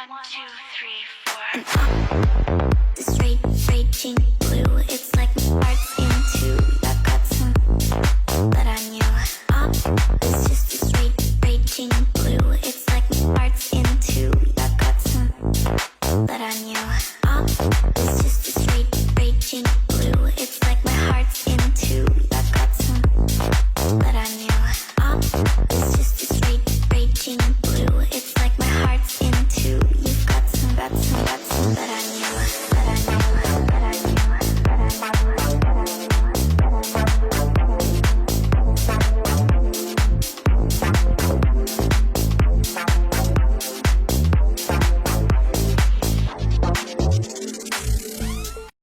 One, two, three, four. And up, the straight raging blue. It's like my heart's into. I got some that I knew. Up, it's just a straight raging blue. It's like my heart's into. I got some that I knew. Up, it's just a straight raging blue. It's like my heart's into. I got some that I knew.